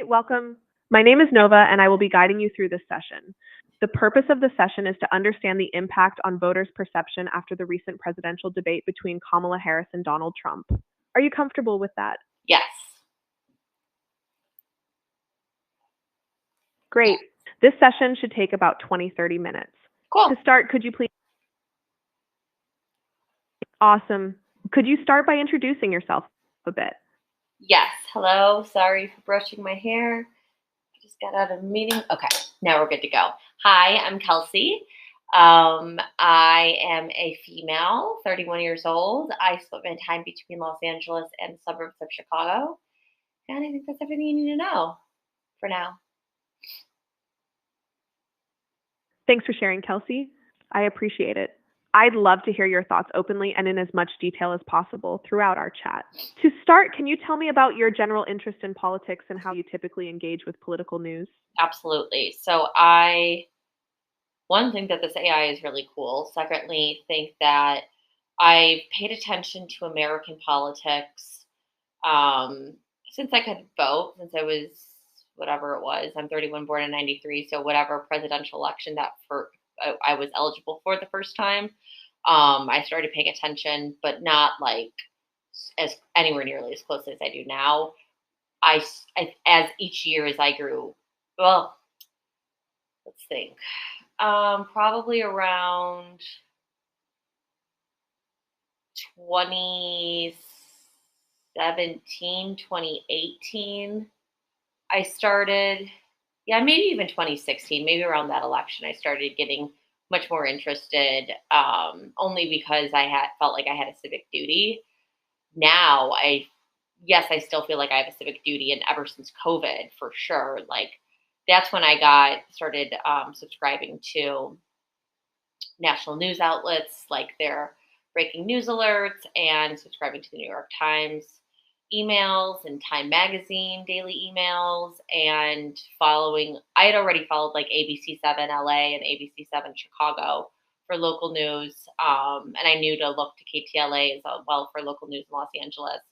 welcome. My name is Nova, and I will be guiding you through this session. The purpose of the session is to understand the impact on voters' perception after the recent presidential debate between Kamala Harris and Donald Trump. Are you comfortable with that? Yes. Great. This session should take about 20-30 minutes. Cool. To start, could you please? Awesome. Could you start by introducing yourself a bit? Yes. Hello. Sorry for brushing my hair. Just got out of a meeting. Okay. Now we're good to go. Hi, I'm Kelsey. I am a female, 31 years old. I split my time between Los Angeles and the suburbs of Chicago. And I think that's everything you need to know for now. Thanks for sharing, Kelsey. I appreciate it. I'd love to hear your thoughts openly and in as much detail as possible throughout our chat. To start, can you tell me about your general interest in politics and how you typically engage with political news? Absolutely. So one, think that this AI is really cool. Secondly, think that I've paid attention to American politics since I could vote, since I was whatever it was. I'm 31, born in 93, so whatever presidential election that I was eligible for the first time. I started paying attention, but not like as anywhere nearly as closely as I do now. As each year as I grew, well, let's think, probably around 2017, 2018, I started, maybe even 2016, maybe around that election, I started getting much more interested, only because I felt like I had a civic duty. Now, yes, I still feel like I have a civic duty, and ever since COVID, for sure, like that's when I started subscribing to national news outlets, like their breaking news alerts, and subscribing to the New York Times emails and Time Magazine daily emails, and I had already followed like ABC7 LA and ABC7 Chicago for local news. And I knew to look to KTLA as well for local news in Los Angeles.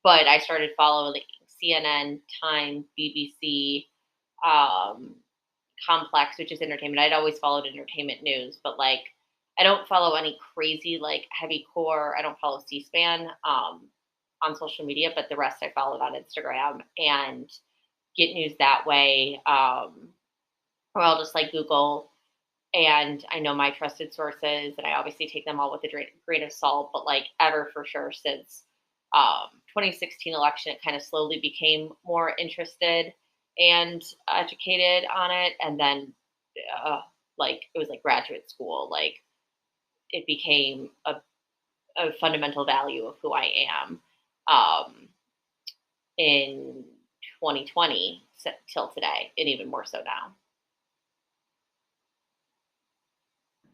But I started following CNN, Time, BBC, Complex, which is entertainment. I'd always followed entertainment news, but like I don't follow any crazy like heavy core. I don't follow C-SPAN on social media, but the rest I followed on Instagram and get news that way. Or I'll just like Google, and I know my trusted sources, and I obviously take them all with a grain of salt. But like ever for sure since 2016 election, it kind of slowly became more interested and educated on it. And then like it was like graduate school, like it became a fundamental value of who I am in 2020 till today, and even more so now.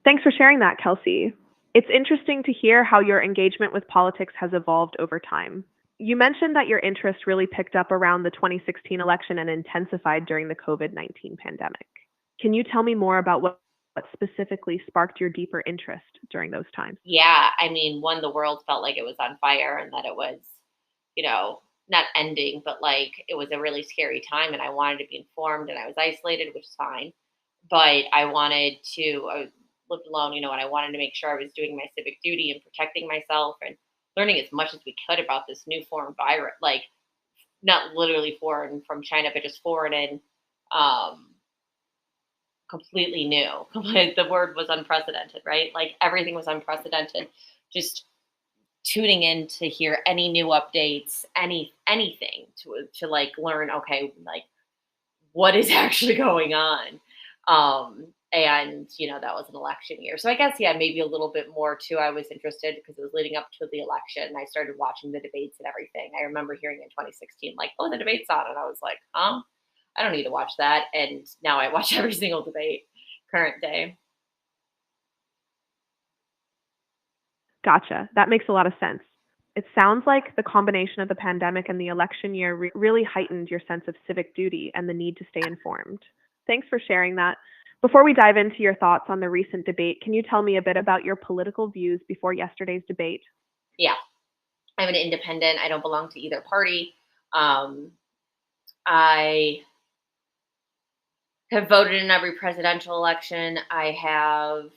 Thanks for sharing that, Kelsey. It's interesting to hear how your engagement with politics has evolved over time. You mentioned that your interest really picked up around the 2016 election and intensified during the COVID-19 pandemic. Can you tell me more about what specifically sparked your deeper interest during those times? Yeah, I mean, the world felt like it was on fire and that it was, not ending, but like it was a really scary time, and I wanted to be informed, and I was isolated, which is fine. But I lived alone, and I wanted to make sure I was doing my civic duty and protecting myself and learning as much as we could about this new foreign virus, like not literally foreign from China, but just foreign and completely new. The word was unprecedented, right? Like everything was unprecedented. Just tuning in to hear any new updates, anything to like learn, okay, like what is actually going on. And that was an election year. So I guess, maybe a little bit more too. I was interested because it was leading up to the election, and I started watching the debates and everything. I remember hearing in 2016, like, oh, the debate's on. And I was like, huh? I don't need to watch that. And now I watch every single debate current day. Gotcha. That makes a lot of sense. It sounds like the combination of the pandemic and the election year really heightened your sense of civic duty and the need to stay informed. Thanks for sharing that. Before we dive into your thoughts on the recent debate, can you tell me a bit about your political views before yesterday's debate? Yeah, I'm an independent. I don't belong to either party. I have voted in every presidential election. I have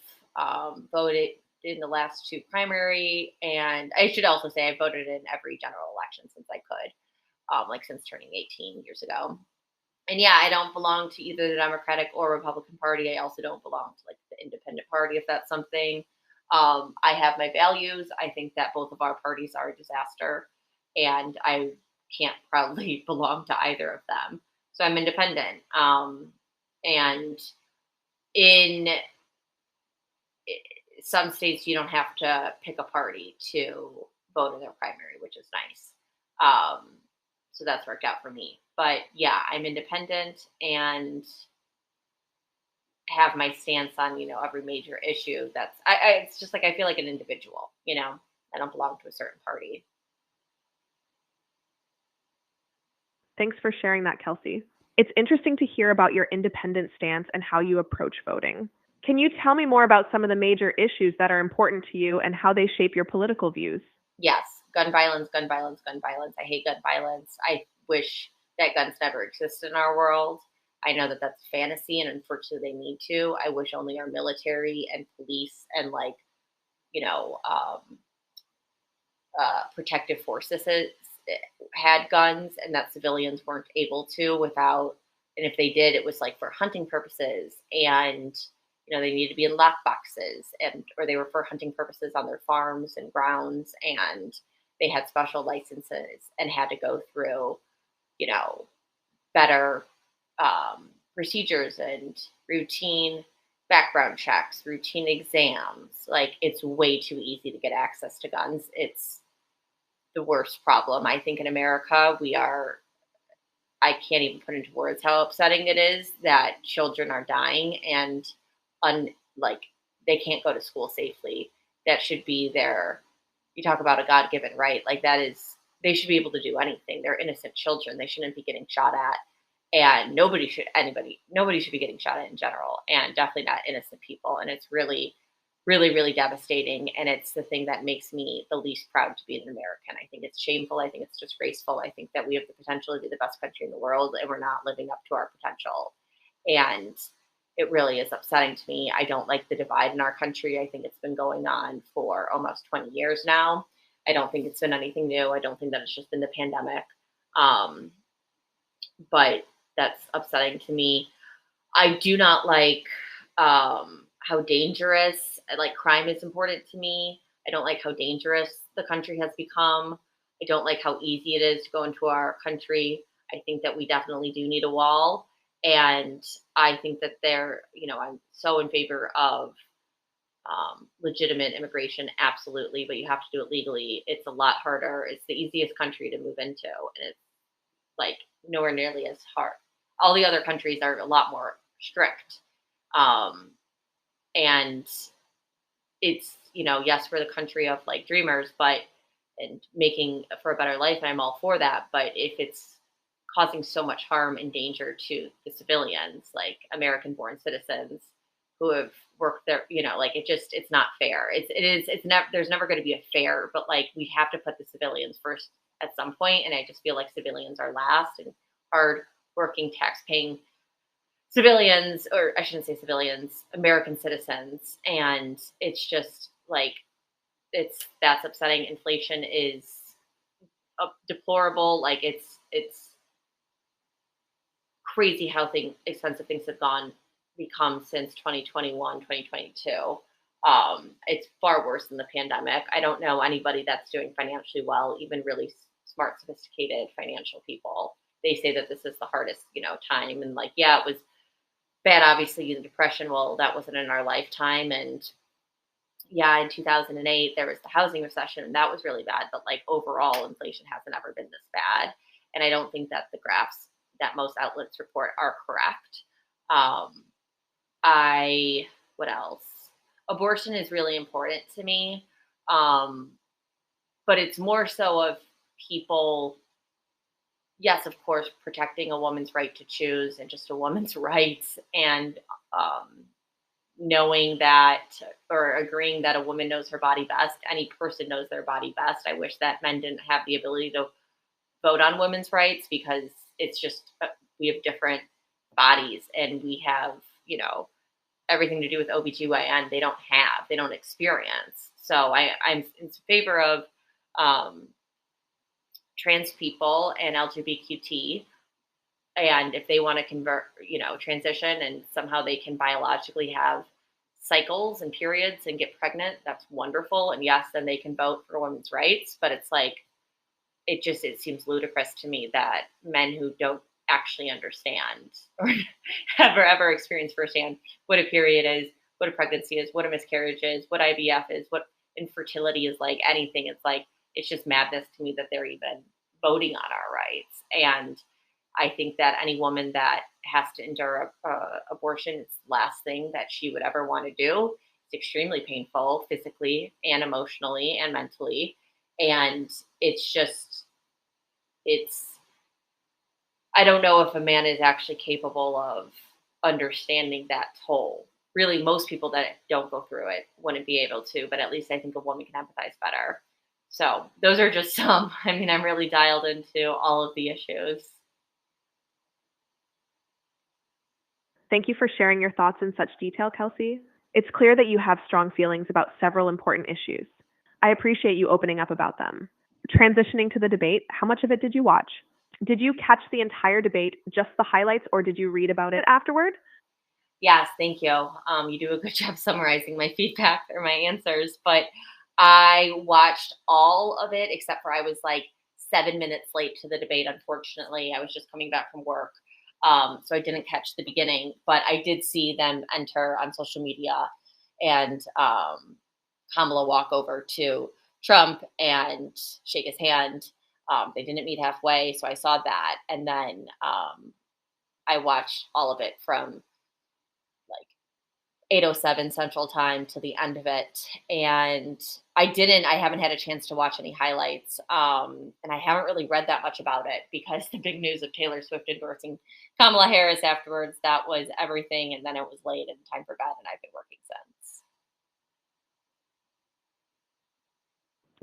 voted in the last two primary, and I should also say I voted in every general election since I could, like since turning 18 years ago. And yeah, I don't belong to either the Democratic or Republican Party. I also don't belong to like the Independent Party, if that's something. I have my values. I think that both of our parties are a disaster, and I can't proudly belong to either of them. So I'm independent. And in some states, you don't have to pick a party to vote in their primary, which is nice. So that's worked out for me. But yeah, I'm independent and have my stance on every major issue. It's just like I feel like an individual. I don't belong to a certain party. Thanks for sharing that, Kelsey. It's interesting to hear about your independent stance and how you approach voting. Can you tell me more about some of the major issues that are important to you and how they shape your political views? Yes, gun violence, gun violence, gun violence. I hate gun violence. I wish that guns never exist in our world. I know that that's fantasy, and unfortunately, they need to. I wish only our military and police and you know um, protective forces had guns, and that civilians weren't able to without. And if they did, it was like for hunting purposes, and they needed to be in lock boxes, or they were for hunting purposes on their farms and grounds, and they had special licenses and had to go through you know better procedures and routine background checks, routine exams. Like, it's way too easy to get access to guns. It's the worst problem. I think in America, I can't even put into words how upsetting it is that children are dying and like they can't go to school safely. That should be you talk about a God-given right. Like, they should be able to do anything. They're innocent children. They shouldn't be getting shot at. And nobody should be getting shot at in general, and definitely not innocent people. And it's really, really, really devastating. And it's the thing that makes me the least proud to be an American. I think it's shameful. I think it's disgraceful. I think that we have the potential to be the best country in the world, and we're not living up to our potential. And it really is upsetting to me. I don't like the divide in our country. I think it's been going on for almost 20 years now. I don't think it's been anything new. I don't think that it's just been the pandemic. But that's upsetting to me. I do not like how dangerous, like, crime is important to me. I don't like how dangerous the country has become. I don't like how easy it is to go into our country. I think that we definitely do need a wall. And I think that I'm so in favor of legitimate immigration, absolutely, but you have to do it legally. It's a lot harder. It's the easiest country to move into, and it's like nowhere nearly as hard. All the other countries are a lot more strict. And it's, yes, we're the country of like dreamers, and making for a better life. And I'm all for that. But if it's causing so much harm and danger to the civilians, like American born citizens who have worked there, it's not fair. There's never going to be a fair, but like, we have to put the civilians first at some point. And I just feel like civilians are last, and hard working, tax paying civilians, or I shouldn't say civilians, American citizens. And it's just like, that's upsetting. Inflation is deplorable. Like, it's crazy how expensive things have become since 2021, 2022. It's far worse than the pandemic. I don't know anybody that's doing financially well, even really smart, sophisticated financial people. They say that this is the hardest, time. And like, yeah, it was bad, obviously, the Depression. Well, that wasn't in our lifetime. And yeah, in 2008, there was the housing recession, and that was really bad. But like, overall, inflation hasn't ever been this bad. And I don't think that the graphs that most outlets report are correct. What else? Abortion is really important to me. But it's more so of people, yes, of course, protecting a woman's right to choose and just a woman's rights, and knowing that, or agreeing that a woman knows her body best. Any person knows their body best. I wish that men didn't have the ability to vote on women's rights, because it's just we have different bodies, and we have, everything to do with OBGYN they don't experience. So I'm in favor of trans people and LGBTQT. And if they want to convert, transition, and somehow they can biologically have cycles and periods and get pregnant, that's wonderful. And yes, then they can vote for women's rights. But it's like, it seems ludicrous to me that men who don't actually understand or ever experienced firsthand what a period is, what a pregnancy is, what a miscarriage is, what IVF is, what infertility is, like anything. It's like, it's just madness to me that they're even voting on our rights. And I think that any woman that has to endure abortion, it's the last thing that she would ever want to do. It's extremely painful physically and emotionally and mentally. And I don't know if a man is actually capable of understanding that toll. Really, most people that don't go through it wouldn't be able to, but at least I think a woman can empathize better. So those are just some. I mean, I'm really dialed into all of the issues. Thank you for sharing your thoughts in such detail, Kelsey. It's clear that you have strong feelings about several important issues. I appreciate you opening up about them. Transitioning to the debate, how much of it did you watch? Did you catch the entire debate, just the highlights, or did you read about it afterward? Yes, thank you. You do a good job summarizing my feedback or my answers, but I watched all of it except for I was like 7 minutes late to the debate. Unfortunately, I was just coming back from work. So I didn't catch the beginning, but I did see them enter on social media and Kamala walk over to Trump and shake his hand. They didn't meet halfway, so I saw that. And then I watched all of it from like 8:07 Central Time to the end of it. And I haven't had a chance to watch any highlights. And I haven't really read that much about it because the big news of Taylor Swift endorsing Kamala Harris afterwards, that was everything. And then it was late and time for bed, and I've been working since.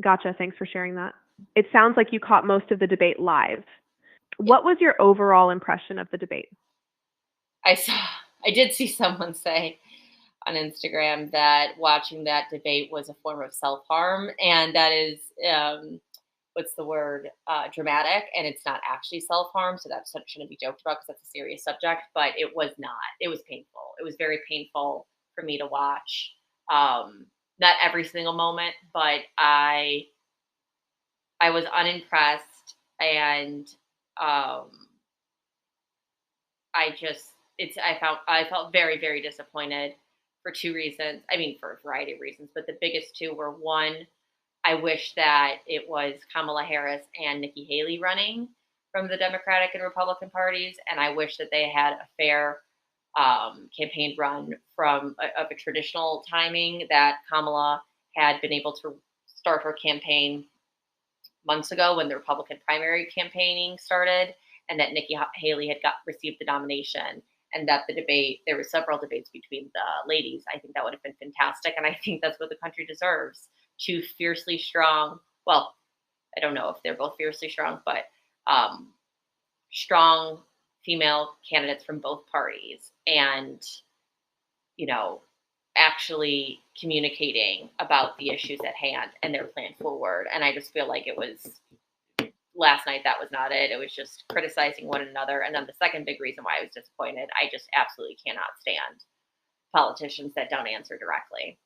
Gotcha. Thanks for sharing that. It sounds like you caught most of the debate live. What was your overall impression of the debate? I did see someone say on Instagram that watching that debate was a form of self-harm, and that is what's the word, dramatic, and it's not actually self-harm, so that shouldn't be joked about because that's a serious subject. But it was not. It was painful. It was very painful for me to watch. Not every single moment, but I was unimpressed, and I felt very, very disappointed for two reasons. I mean, for a variety of reasons, but the biggest two were, one, I wish that it was Kamala Harris and Nikki Haley running from the Democratic and Republican parties, and I wish that they had a fair campaign run of a traditional timing, that Kamala had been able to start her campaign months ago when the Republican primary campaigning started, and that Nikki Haley had received the nomination, and that there were several debates between the ladies. I think that would have been fantastic, and I think that's what the country deserves. Two fiercely strong, well, I don't know if they're both fiercely strong, but strong female candidates from both parties, and, actually communicating about the issues at hand and their plan forward. And I just feel like last night, that was not it. It was just criticizing one another. And then the second big reason why I was disappointed, I just absolutely cannot stand politicians that don't answer directly.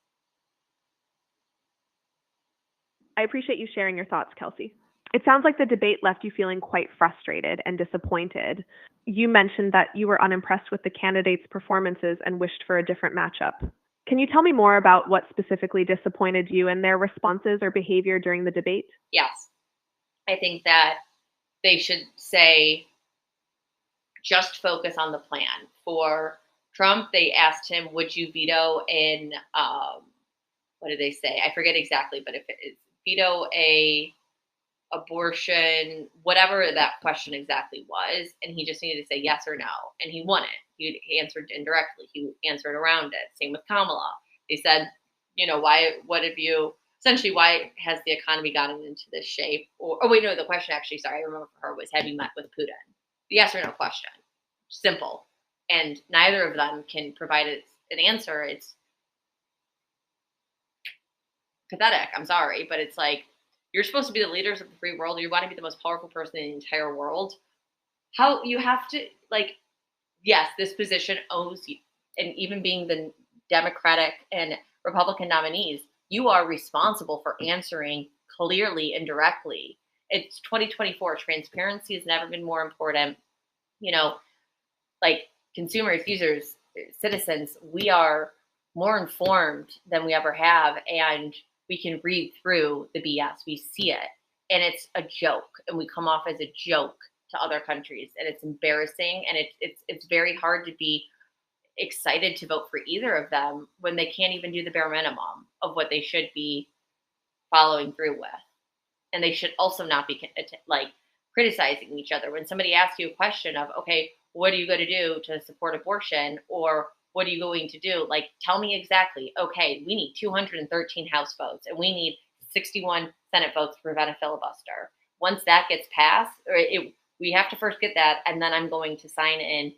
I appreciate you sharing your thoughts, Kelsey. It sounds like the debate left you feeling quite frustrated and disappointed. You mentioned that you were unimpressed with the candidates' performances and wished for a different matchup. Can you tell me more about what specifically disappointed you and their responses or behavior during the debate? Yes. I think that they should say, just focus on the plan. For Trump, they asked him, would you veto what did they say? I forget exactly, but if it is veto a abortion, whatever that question exactly was, and he just needed to say yes or no, and he won it. He answered indirectly. He answered around it. Same with Kamala. They said, why has the economy gotten into this shape? The question actually, sorry, I remember for her was, have you met with Putin? yes or no question. Simple. And neither of them can provide an answer. It's pathetic. I'm sorry, but it's like, you're supposed to be the leaders of the free world. You want to be the most powerful person in the entire world. How you have to, like, yes, this position owes you, and even being the Democratic and Republican nominees, you are responsible for answering clearly and directly. It's 2024. Transparency has never been more important. You know, like, consumers, users, citizens, we are more informed than we ever have, and we can read through the BS. We see it, and it's a joke, and we come off as a joke to other countries, and it's embarrassing, and it's very hard to be excited to vote for either of them when they can't even do the bare minimum of what they should be following through with. And they should also not be like criticizing each other. When somebody asks you a question of, okay, what are you going to do to support abortion, or what are you going to do? Like, tell me exactly. Okay, we need 213 House votes, and we need 61 Senate votes to prevent a filibuster. Once that gets passed, we have to first get that, and then I'm going to sign in,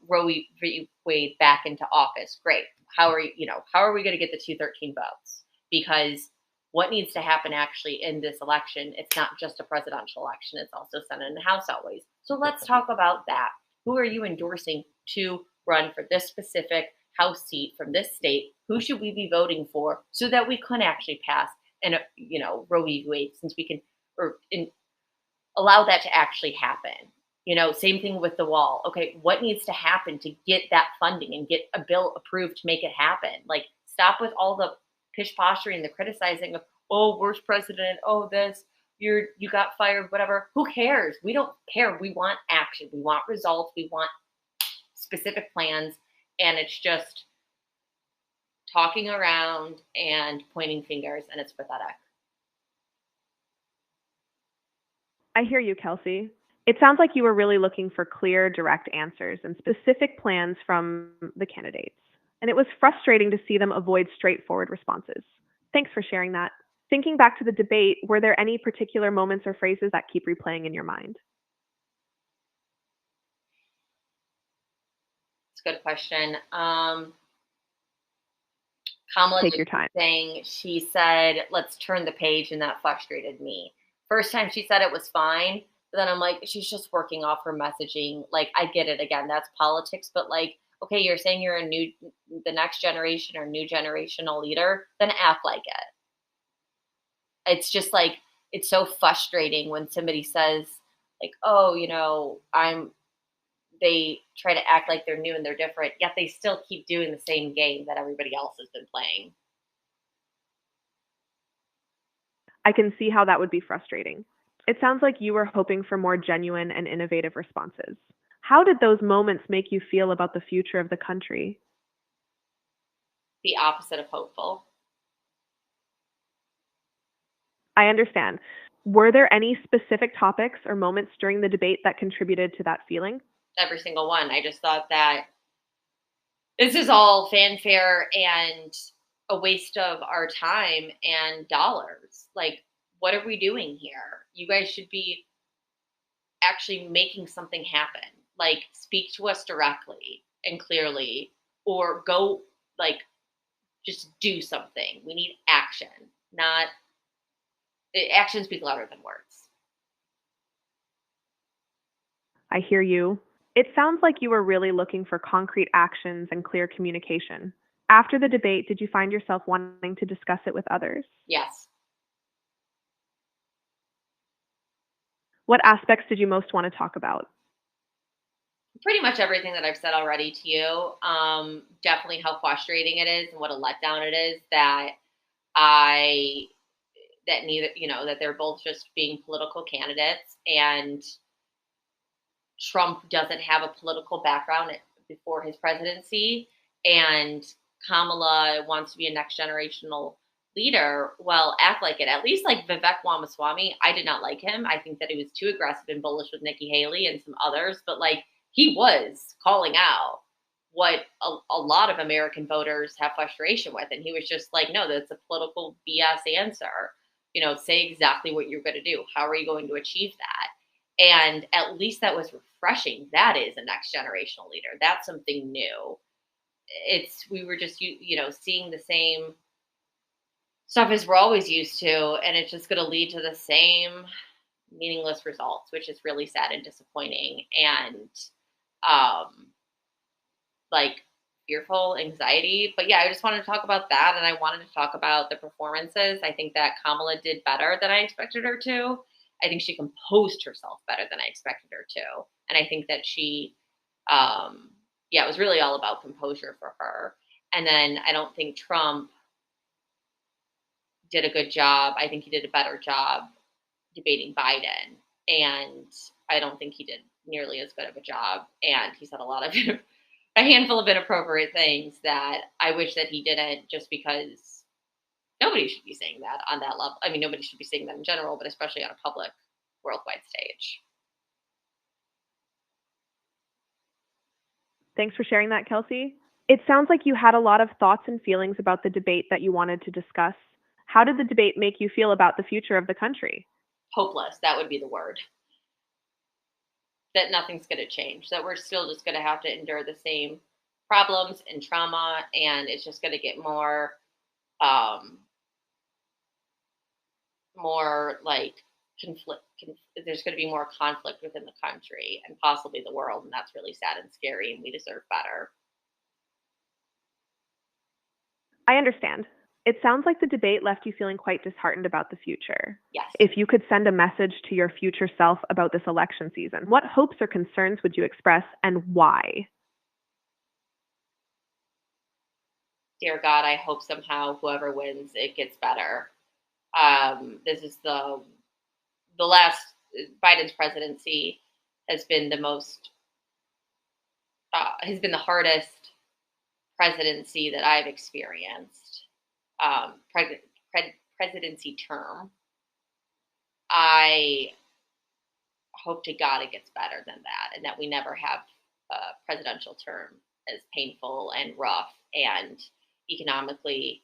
Roe v. Wade back into office. Great. How are we going to get the 213 votes? Because what needs to happen actually in this election, it's not just a presidential election, it's also Senate and House always. So let's talk about that. Who are you endorsing to run for this specific House seat from this state? Who should we be voting for so that we can actually pass Roe v. Wade, since we can allow that to actually happen? Same thing with the wall. Okay, what needs to happen to get that funding and get a bill approved to make it happen? Like, stop with all the pish posturing, the criticizing of, oh, worst president, oh, this, you got fired, whatever. Who cares? We don't care. We want action. We want results. We want specific plans. And it's just talking around and pointing fingers, and it's pathetic. I hear you, Kelsey. It sounds like you were really looking for clear, direct answers and specific plans from the candidates. And it was frustrating to see them avoid straightforward responses. Thanks for sharing that. Thinking back to the debate, were there any particular moments or phrases that keep replaying in your mind? It's a good question. Kamala Take your time. saying, she said, let's turn the page, and that frustrated me. First time she said it was fine, but then I'm like, she's just working off her messaging. Like, I get it. Again, that's politics, but like, okay, you're saying you're the next generation or new generational leader, then act like it. It's just like, it's so frustrating when somebody says, like, oh, they try to act like they're new and they're different, yet they still keep doing the same game that everybody else has been playing. I can see how that would be frustrating. It sounds like you were hoping for more genuine and innovative responses. How did those moments make you feel about the future of the country? The opposite of hopeful. I understand. Were there any specific topics or moments during the debate that contributed to that feeling? Every single one. I just thought that this is all fanfare and a waste of our time and dollars. Like, what are we doing here? You guys should be actually making something happen. Like, speak to us directly and clearly, or go, like, just do something. We need action, not actions speak louder than words. I hear you. It sounds like you were really looking for concrete actions and clear communication. After the debate, did you find yourself wanting to discuss it with others? Yes. What aspects did you most want to talk about? Pretty much everything that I've said already to you. Definitely how frustrating it is and what a letdown it is that that they're both just being political candidates, and Trump doesn't have a political background before his presidency, and Kamala wants to be a next generational leader. Well, act like it. At least like Vivek Ramaswamy, I did not like him. I think that he was too aggressive and bullish with Nikki Haley and some others, but like, he was calling out what a lot of American voters have frustration with. And he was just like, no, that's a political BS answer. Say exactly what you're going to do. How are you going to achieve that? And at least that was refreshing. That is a next generational leader. That's something new. We were just, seeing the same stuff as we're always used to, and it's just going to lead to the same meaningless results, which is really sad and disappointing. And, like, fearful, anxiety. But yeah, I just wanted to talk about that, and I wanted to talk about the performances. I think that Kamala did better than I expected her to. I think she composed herself better than I expected her to. And I think that it was really all about composure for her. And then I don't think Trump did a good job. I think he did a better job debating Biden. And I don't think he did nearly as good of a job. And he said a handful of inappropriate things that I wish that he didn't, just because nobody should be saying that on that level. I mean, nobody should be saying that in general, but especially on a public worldwide stage. Thanks for sharing that, Kelsey. It sounds like you had a lot of thoughts and feelings about the debate that you wanted to discuss. How did the debate make you feel about the future of the country? Hopeless, that would be the word. That nothing's going to change, that we're still just going to have to endure the same problems and trauma, and it's just going to get more like conflict. There's going to be more conflict within the country and possibly the world, and that's really sad and scary, and we deserve better. I understand. It sounds like the debate left you feeling quite disheartened about the future. Yes. If you could send a message to your future self about this election season, what hopes or concerns would you express, and why? Dear God, I hope somehow whoever wins, it gets better. This is the last. Biden's presidency has been the hardest presidency that I've experienced. Presidency term. I hope to God it gets better than that, and that we never have a presidential term as painful and rough and economically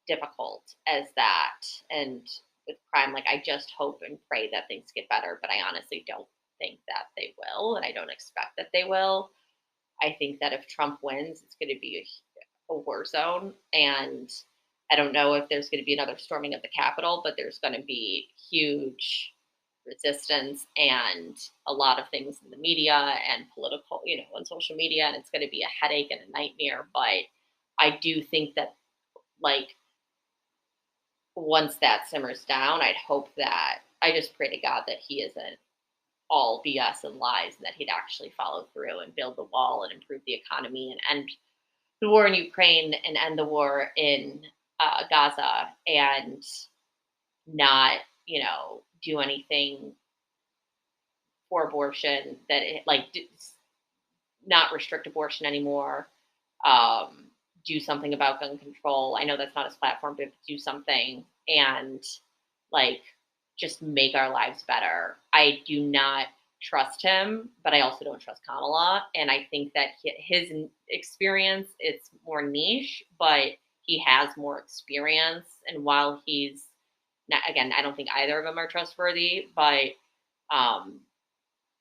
difficult as that. And with crime, like, I just hope and pray that things get better, but I honestly don't think that they will, and I don't expect that they will. I think that if Trump wins, it's going to be a war zone, and I don't know if there's going to be another storming of the Capitol, but there's going to be huge resistance and a lot of things in the media and political, on social media, and it's going to be a headache and a nightmare. But I do think that, like, once that simmers down, I just pray to God that he isn't all BS and lies, and that he'd actually follow through and build the wall and improve the economy and end the war in Ukraine and end the war in Gaza, and not, do anything for abortion, not restrict abortion anymore. Do something about gun control. I know that's not his platform, but do something and, like, just make our lives better. I do not trust him, but I also don't trust Kamala. And I think that his experience, it's more niche, but he has more experience. And while he's not, again, I don't think either of them are trustworthy, but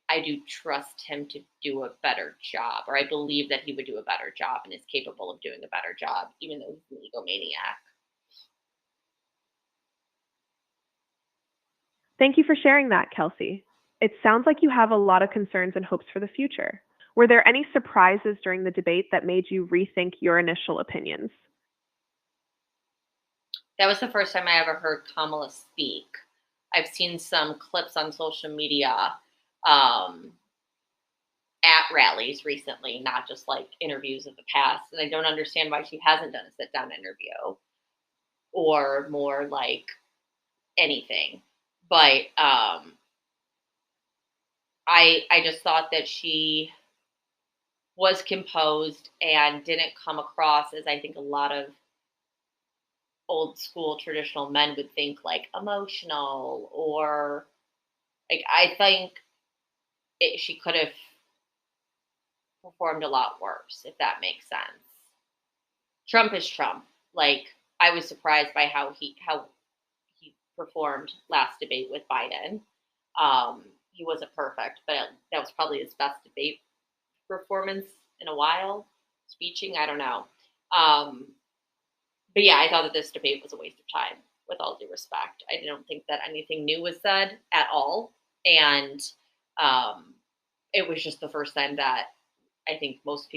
I do trust him to do a better job, or I believe that he would do a better job and is capable of doing a better job, even though he's an egomaniac. Thank you for sharing that, Kelsey. It sounds like you have a lot of concerns and hopes for the future. Were there any surprises during the debate that made you rethink your initial opinions? That was the first time I ever heard Kamala speak. I've seen some clips on social media at rallies recently, not just like interviews of the past. And I don't understand why she hasn't done a sit-down interview or more like anything. But I just thought that she was composed and didn't come across as I think a lot of old school traditional men would think, like emotional, or like, I think she could have performed a lot worse, if that makes sense. Trump is Trump. Like, I was surprised by how he performed last debate with Biden. he wasn't perfect, but that was probably his best debate performance in a while. Speeching, I don't know. Um, but yeah, I thought that this debate was a waste of time, with all due respect. I don't think that anything new was said at all. And um, it was just the first time that I think most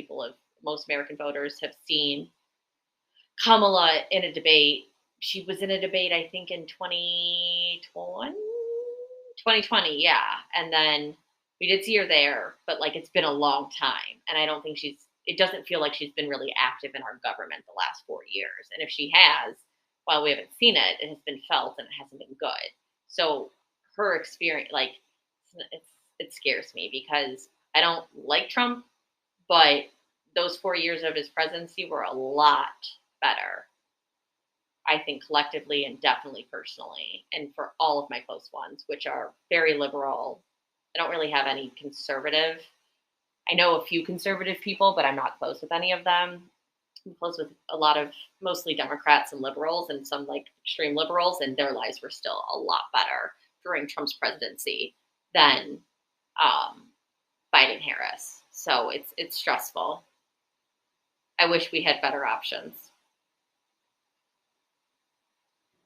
American voters have seen Kamala in a debate. She was in a debate, I think, in 2020, yeah. And then we did see her there, but like it's been a long time. And I don't think it doesn't feel like she's been really active in our government the last 4 years. And if she has, while we haven't seen it, it has been felt and it hasn't been good. So her experience, like, it scares me because I don't like Trump, but those 4 years of his presidency were a lot better, I think, collectively and definitely personally, and for all of my close ones, which are very liberal. I don't really have any conservative. I know a few conservative people, but I'm not close with any of them. I'm close with a lot of mostly Democrats and liberals and some like extreme liberals, and their lives were still a lot better during Trump's presidency than um, Biden Harris. So it's stressful. I wish we had better options.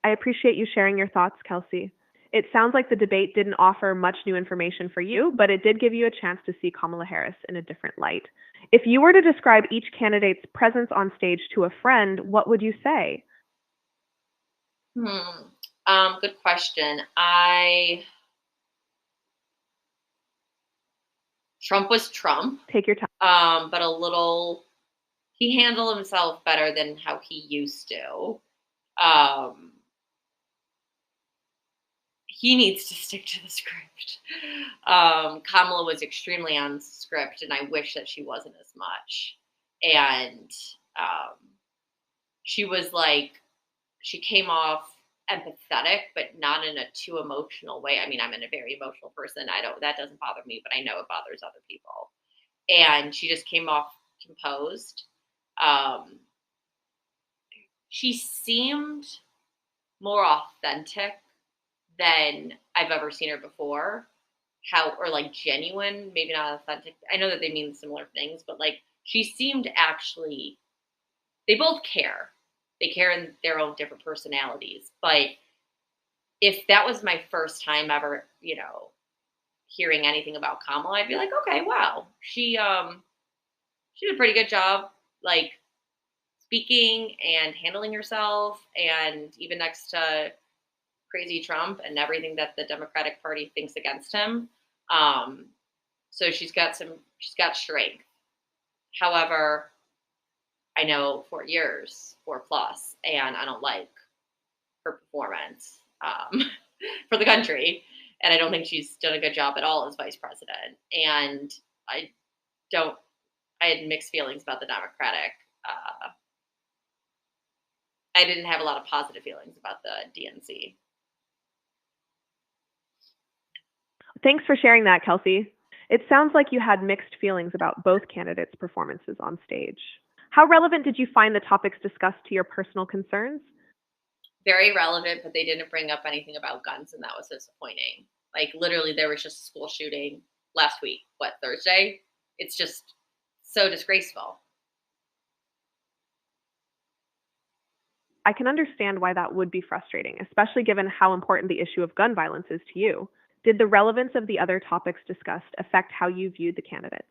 I appreciate you sharing your thoughts, Kelsey. It sounds like the debate didn't offer much new information for you, but it did give you a chance to see Kamala Harris in a different light. If you were to describe each candidate's presence on stage to a friend, what would you say? Good question. Trump was Trump, Take your time. but he handled himself better than how he used to. Um, he needs to stick to the script. Kamala was extremely on script, and I wish that she wasn't as much. And um, she was like, she came off empathetic, but not in a too emotional way. I mean, I'm a very emotional person. That doesn't bother me, but I know it bothers other people. And she just came off composed. Um, she seemed more authentic than I've ever seen her before. Or like genuine, maybe not authentic. I know that they mean similar things, but like she seemed actually, they both care. They care in their own different personalities. But if that was my first time ever, hearing anything about Kamala, I'd be like, okay, wow, she did a pretty good job, like speaking and handling herself, and even next to crazy Trump and everything that the Democratic Party thinks against him. So she's got strength. However, I know 4 years, 4+, and I don't like her performance for the country. And I don't think she's done a good job at all as vice president. And I had mixed feelings about the Democratic. I didn't have a lot of positive feelings about the DNC. Thanks for sharing that, Kelsey. It sounds like you had mixed feelings about both candidates' performances on stage. How relevant did you find the topics discussed to your personal concerns? Very relevant, but they didn't bring up anything about guns, and that was disappointing. Like, literally, there was just a school shooting last week. Thursday? It's just so disgraceful. I can understand why that would be frustrating, especially given how important the issue of gun violence is to you. Did the relevance of the other topics discussed affect how you viewed the candidates?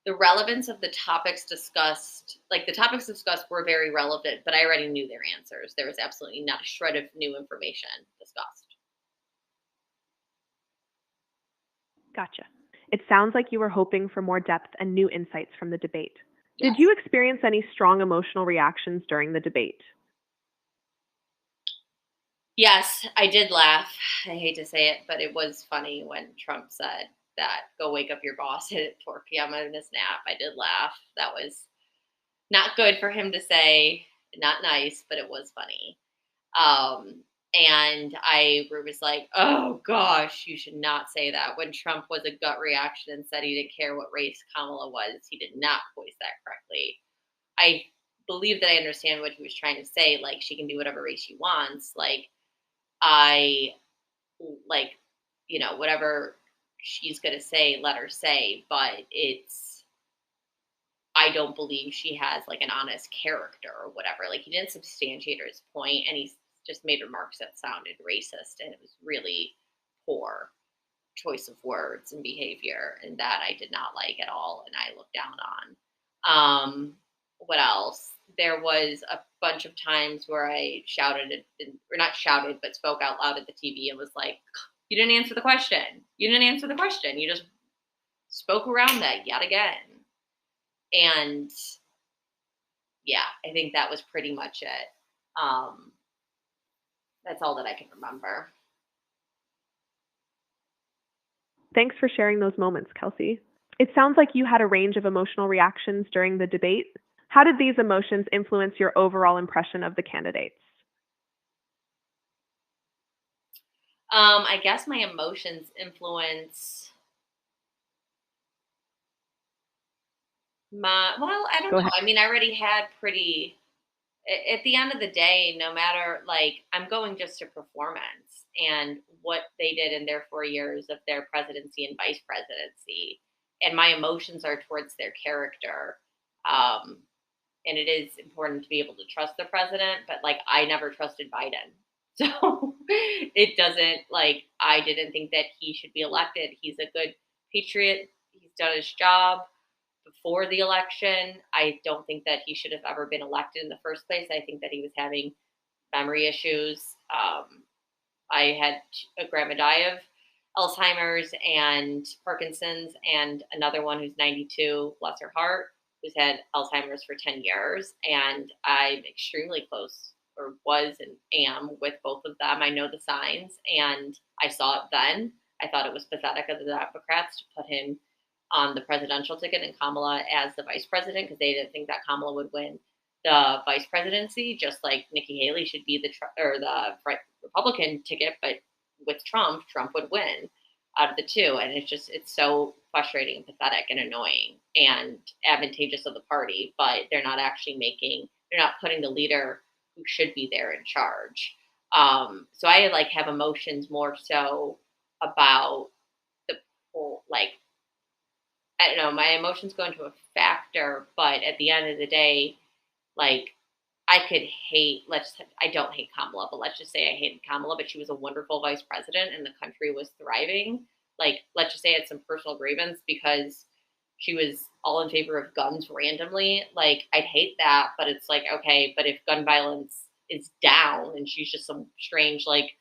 The relevance of the topics discussed were very relevant, but I already knew their answers. There was absolutely not a shred of new information discussed. Gotcha. It sounds like you were hoping for more depth and new insights from the debate. Yes. Did you experience any strong emotional reactions during the debate? Yes, I did laugh. I hate to say it, but it was funny when Trump said that, go wake up your boss at 4 p.m. in his nap. I did laugh. That was not good for him to say, not nice, but it was funny. And I was like, oh gosh, you should not say that. When Trump was a gut reaction and said he didn't care what race Kamala was, he did not voice that correctly. I believe that I understand what he was trying to say. Like, she can be whatever race she wants. Like, I like whatever she's going to say, let her say. But I don't believe she has like an honest character or whatever. Like he didn't substantiate his point, and he's just made remarks that sounded racist, and it was really poor choice of words and behavior, and that I did not like at all, and I looked down on. What else? There was a bunch of times where I shouted, or not shouted, but spoke out loud at the TV and was like, "You didn't answer the question. You didn't answer the question. You just spoke around that yet again." And yeah, I think that was pretty much it. That's all that I can remember. Thanks for sharing those moments, Kelsey. It sounds like you had a range of emotional reactions during the debate. How did these emotions influence your overall impression of the candidates? I guess my emotions influence I don't Go know. ahead. I mean, I already had at the end of the day, no matter, like, I'm going just to performance and what they did in their 4 years of their presidency and vice presidency. And my emotions are towards their character. Um, and it is important to be able to trust the president, but like, I never trusted Biden. So it doesn't, like, I didn't think that he should be elected. He's a good patriot. He's done his job before the election. I don't think that he should have ever been elected in the first place. I think that he was having memory issues. I had a grandma die of Alzheimer's and Parkinson's, and another one who's 92, bless her heart, who's had Alzheimer's for 10 years. And I'm extremely close, or was and am, with both of them. I know the signs, and I saw it then. I thought it was pathetic of the Democrats to put him on the presidential ticket and Kamala as the vice president, because they didn't think that Kamala would win the vice presidency, just like Nikki Haley should be the Republican ticket, but with Trump would win out of the two. And it's so frustrating and pathetic and annoying and advantageous of the party, but they're not putting the leader who should be there in charge. So I like have emotions more so about the whole, like, I don't know, my emotions go into a factor, but at the end of the day, like, I don't hate Kamala, but let's just say I hated Kamala, but she was a wonderful vice president and the country was thriving. Like, let's just say I had some personal grievance because she was all in favor of guns randomly. Like, I'd hate that, but it's like, okay, but if gun violence is down and she's just some strange, like,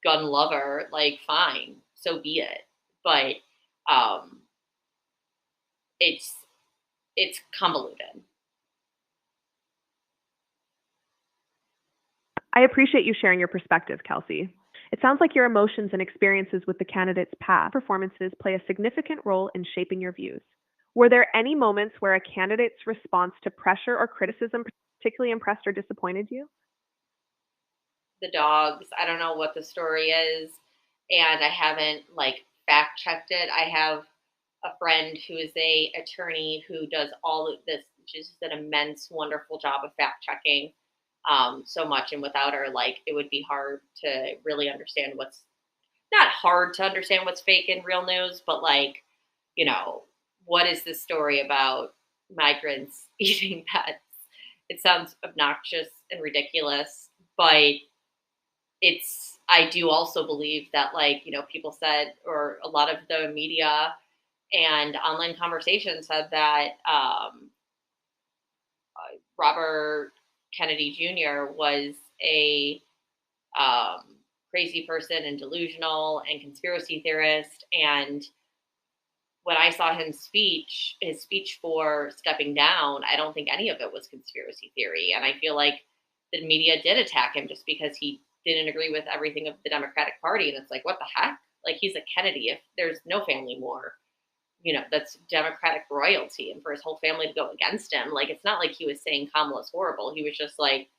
gun lover, like, fine, so be it. But it's convoluted. I appreciate you sharing your perspective, Kelsey. It sounds like your emotions and experiences with the candidate's past performances play a significant role in shaping your views. Were there any moments where a candidate's response to pressure or criticism particularly impressed or disappointed you? The dogs, I don't know what the story is, and I haven't, like, fact checked it. I have a friend who is a attorney who does all of this. She's just an immense, wonderful job of fact checking so much. And without her, like, it would be hard to really understand not hard to understand what's fake in real news, but like, what is this story about migrants eating pets? It sounds obnoxious and ridiculous, but I do also believe that, like, people said, or a lot of the media and online conversation said that Robert Kennedy Jr. was a crazy person and delusional and conspiracy theorist. And when I saw his speech for stepping down, I don't think any of it was conspiracy theory. And I feel like the media did attack him just because he didn't agree with everything of the Democratic Party. And it's like, what the heck? Like, he's a Kennedy. If there's no family more, that's Democratic royalty. And for his whole family to go against him, like, it's not like he was saying Kamala's horrible. He was just like,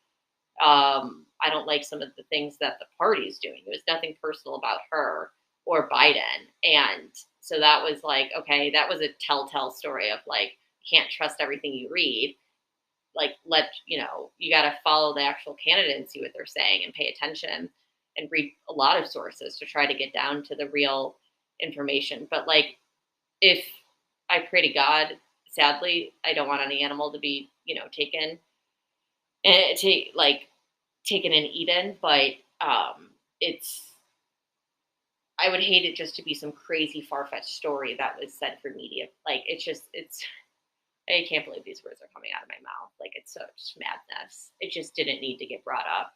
I don't like some of the things that the party's doing. It was nothing personal about her or Biden. And so that was like, okay, that was a telltale story of, like, you can't trust everything you read. Like, you got to follow the actual candidate and see what they're saying and pay attention. and read a lot of sources to try to get down to the real information. But like, if I pray to God, sadly, I don't want any animal to be, taken and taken and eaten. But it's I would hate it just to be some crazy far fetched story that was said for media. Like, it's I can't believe these words are coming out of my mouth. Like, it's such madness. It just didn't need to get brought up.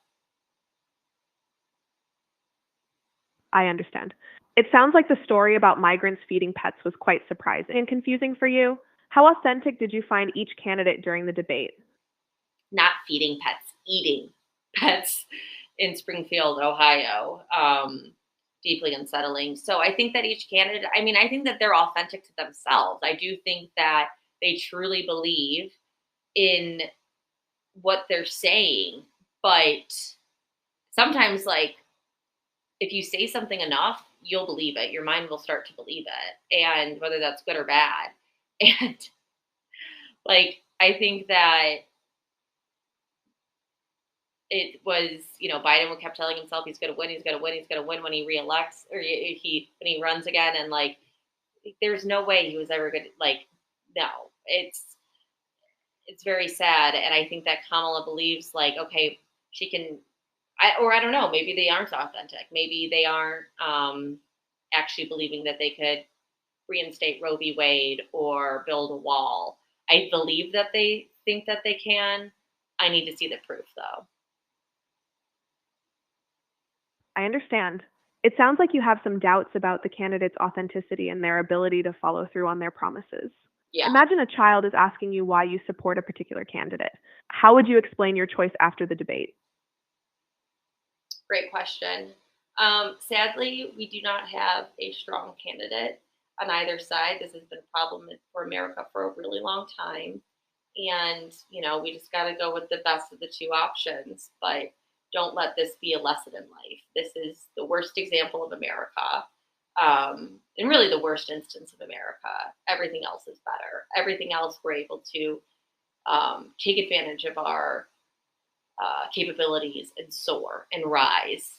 I understand. It sounds like the story about migrants feeding pets was quite surprising and confusing for you. How authentic did you find each candidate during the debate? Not feeding pets, eating pets in Springfield, Ohio. Deeply unsettling. So I think that each candidate, I think that they're authentic to themselves. I do think that they truly believe in what they're saying, but sometimes, like, if you say something enough, you'll believe it. Your mind will start to believe it, and whether that's good or bad. And like, I think that it was, Biden kept telling himself he's going to win, he's going to win, he's going to win when he reelects, or when he runs again, and like, there's no way he was ever going to, like, no. It's very sad, and I think that Kamala believes, like, okay, she can, I don't know, maybe they aren't authentic, maybe they aren't actually believing that they could reinstate Roe v. Wade or build a wall. I believe that they think that they can. I need to see the proof, though. I understand. It sounds like you have some doubts about the candidate's authenticity and their ability to follow through on their promises. Yeah, Imagine a child is asking you why you support a particular candidate. How would you explain your choice after the debate? great question. Sadly, we do not have a strong candidate on either side. This has been a problem for America for a really long time. And, we just got to go with the best of the two options. But don't let this be a lesson in life. This is the worst example of America, and really the worst instance of America. Everything else is better. Everything else we're able to take advantage of our capabilities and soar and rise.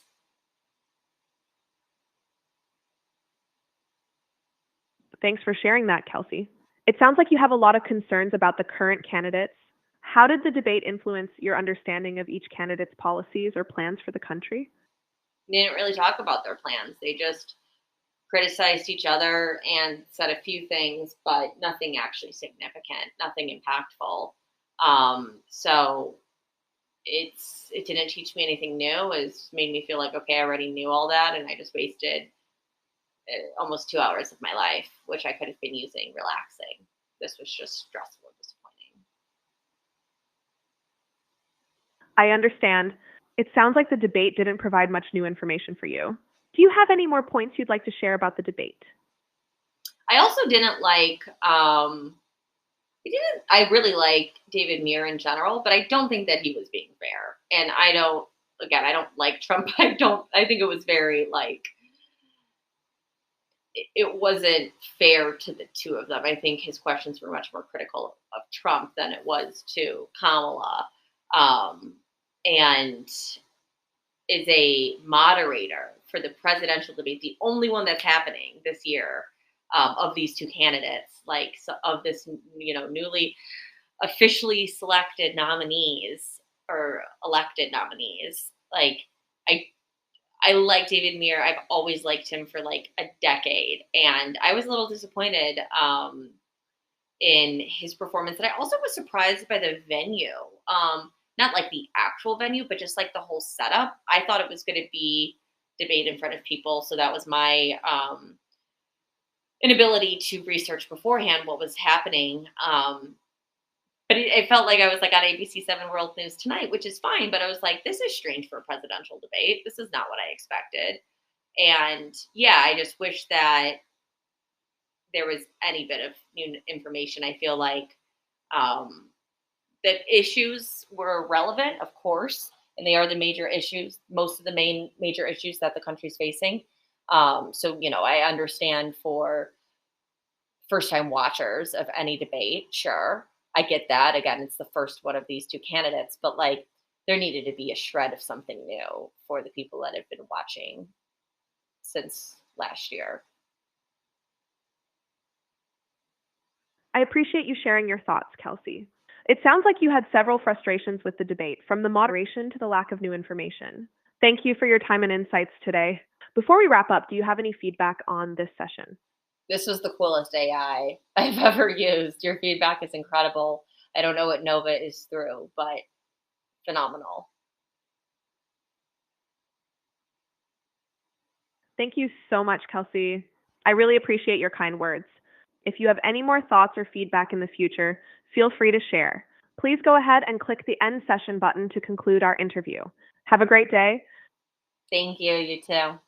Thanks for sharing that, Kelsey. It sounds like you have a lot of concerns about the current candidates. How did the debate influence your understanding of each candidate's policies or plans for the country? They didn't really talk about their plans. They just criticized each other and said a few things, but nothing actually significant, nothing impactful. So it didn't teach me anything new. It made me feel like, okay, I already knew all that, and I just wasted almost 2 hours of my life, which I could have been using relaxing. This was just stressful and disappointing. I understand. It sounds like the debate didn't provide much new information for you. Do you have any more points you'd like to share about the debate? I also didn't like. I really like David Muir in general, but I don't think that he was being fair. And I don't. Again, I don't like Trump. I don't. I think it was very like. It wasn't fair to the two of them. I think his questions were much more critical of Trump than it was to Kamala. And is a moderator for the presidential debate, the only one that's happening this year, of these two candidates, like, so of this, newly officially selected nominees or elected nominees. Like, I like David Muir. I've always liked him for like a decade, and I was a little disappointed in his performance. And I also was surprised by the venue. Not like the actual venue, but just like the whole setup. I thought it was going to be debate in front of people, so that was my inability to research beforehand what was happening. But it felt like I was like on ABC7 World News Tonight, which is fine. But I was like, this is strange for a presidential debate. This is not what I expected. And yeah, I just wish that there was any bit of new information. I feel like that issues were relevant, of course, and they are the major issues, most of the main major issues that the country's facing. So, I understand for first-time watchers of any debate, sure, I get that. Again, it's the first one of these two candidates, but like, there needed to be a shred of something new for the people that have been watching since last year. I appreciate you sharing your thoughts, Kelsey. It sounds like you had several frustrations with the debate, from the moderation to the lack of new information. Thank you for your time and insights today. Before we wrap up, do you have any feedback on this session? This was the coolest AI I've ever used. Your feedback is incredible. I don't know what Nova is through, but phenomenal. Thank you so much, Kelsey. I really appreciate your kind words. If you have any more thoughts or feedback in the future, feel free to share. Please go ahead and click the end session button to conclude our interview. Have a great day. Thank you. You too.